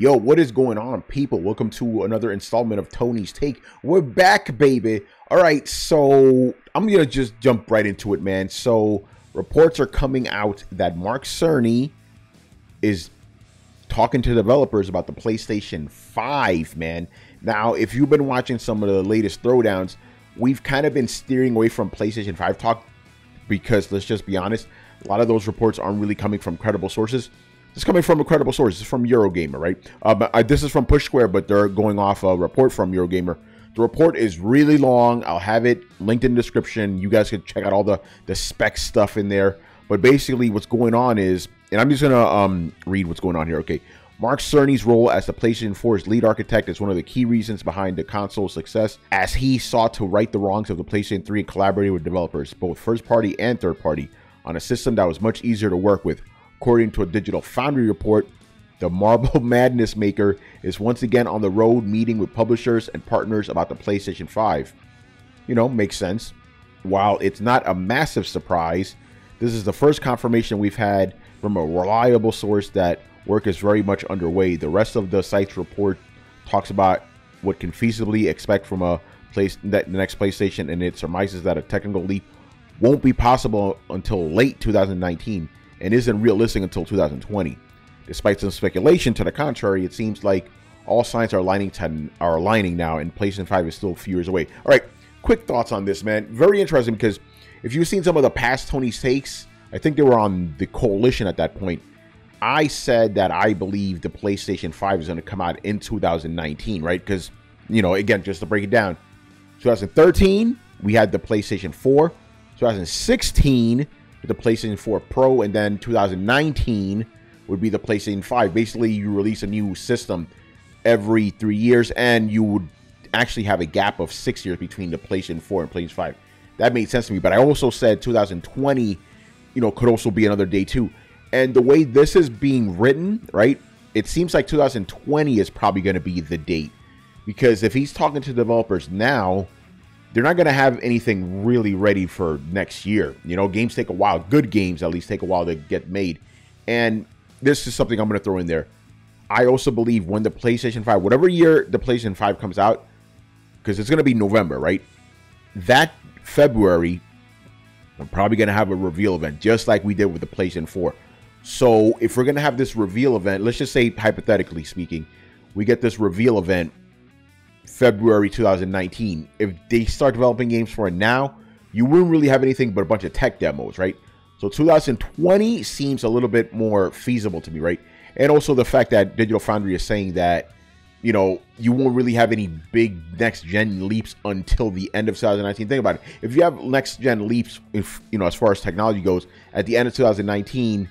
Yo, what is going on, people? Welcome to another installment of Tony's Take. We're back, baby. All right, so I'm going to just jump right into it, man. So reports are coming out that Mark Cerny is talking to developers about the PlayStation 5, man. Now, if you've been watching some of the latest Throwdowns, we've kind of been steering away from PlayStation 5 talk because, let's just be honest, a lot of those reports aren't really coming from credible sources. It's coming from a credible source. It's from Eurogamer, right? This is from Push Square, but they're going off a report from Eurogamer. The report is really long. I'll have it linked in the description. You guys can check out all the spec stuff in there. But basically what's going on is, and I'm just going to read what's going on here, okay? Mark Cerny's role as the PlayStation 4's lead architect is one of the key reasons behind the console's success, as he sought to right the wrongs of the PlayStation 3 and collaborated with developers, both first-party and third-party, on a system that was much easier to work with. According to a Digital Foundry report, the Marble Madness maker is once again on the road meeting with publishers and partners about the PlayStation 5. You know, makes sense. While it's not a massive surprise, this is the first confirmation we've had from a reliable source that work is very much underway. The rest of the site's report talks about what can feasibly expect from the next PlayStation, and it surmises that a technical leap won't be possible until late 2019. And isn't realistic until 2020. Despite some speculation to the contrary, it seems like all signs are aligning now, and PlayStation 5 is still a few years away. All right, quick thoughts on this, man. Very interesting, because if you've seen some of the past Tony's Takes, I think they were on the Coalition at that point. I said that I believe the PlayStation 5 is going to come out in 2019, right? Because, you know, again, just to break it down, 2013, we had the PlayStation 4. 2016, the PlayStation 4 Pro, and then 2019 would be the PlayStation 5. Basically, you release a new system every 3 years, and you would actually have a gap of 6 years between the PlayStation 4 and PlayStation 5. That made sense to me, but I also said 2020, you know, could also be another day too. And the way this is being written, right, it seems like 2020 is probably going to be the date, because if he's talking to developers now, they're not going to have anything really ready for next year. You know, games take a while. Good games, at least, take a while to get made. And this is something I'm going to throw in there. I also believe when the PlayStation 5, whatever year the PlayStation 5 comes out, because it's going to be November, right? That February, I'm probably going to have a reveal event, just like we did with the PlayStation 4. So if we're going to have this reveal event, let's just say, hypothetically speaking, we get this reveal event February 2019. If they start developing games for it now, you wouldn't really have anything but a bunch of tech demos, right? So 2020 seems a little bit more feasible to me, right? And also the fact that Digital Foundry is saying that, you know, you won't really have any big next-gen leaps until the end of 2019. Think about it. If you have next-gen leaps, if, you know, as far as technology goes, at the end of 2019,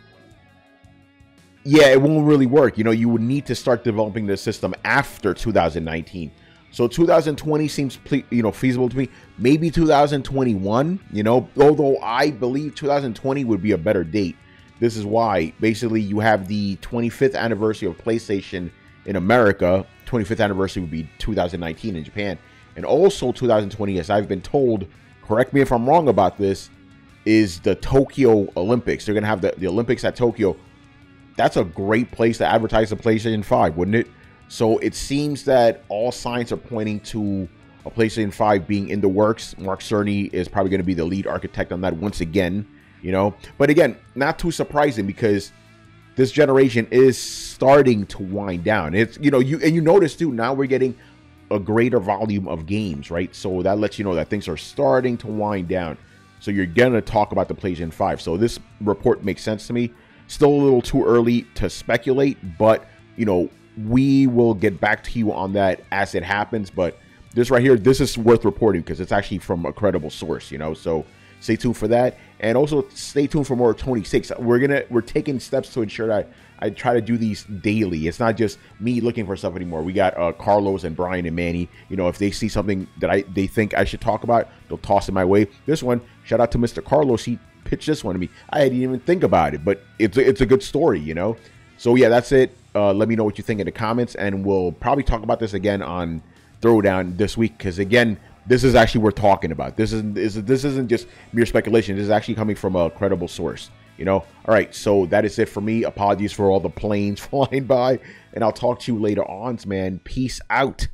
yeah, it won't really work. You know, you would need to start developing the system after 2019. So 2020 seems, you know, feasible to me. Maybe 2021, you know, although I believe 2020 would be a better date. This is why. Basically, you have the 25th anniversary of PlayStation in America. 25th anniversary would be 2019 in Japan. And also 2020, as I've been told, correct me if I'm wrong about this, is the Tokyo Olympics. They're going to have the Olympics at Tokyo. That's a great place to advertise the PlayStation 5, wouldn't it? So it seems that all signs are pointing to a PlayStation 5 being in the works. Mark Cerny is probably going to be the lead architect on that once again, you know. But again, not too surprising, because this generation is starting to wind down. It's, you know, you notice too, now we're getting a greater volume of games, right? So that lets you know that things are starting to wind down. So you're going to talk about the PlayStation 5. So this report makes sense to me. Still a little too early to speculate, but, you know, we will get back to you on that as it happens. But this right here, this is worth reporting because it's actually from a credible source, you know. So stay tuned for that, and also stay tuned for more Tony's Takes. We're taking steps to ensure that I try to do these daily. It's not just me looking for stuff anymore. We got Carlos and Brian and Manny. You know, if they see something that they think I should talk about, they'll toss it my way. This one, shout out to Mr. Carlos. He pitched this one to me. I didn't even think about it, but it's a good story, you know. So yeah, that's it. Let me know what you think in the comments, and we'll probably talk about this again on Throwdown this week, because again, this is actually worth talking about. This isn't just mere speculation. This is actually coming from a credible source. you know. All right, so that is it for me. Apologies for all the planes flying by, and I'll talk to you later on, man. Peace out.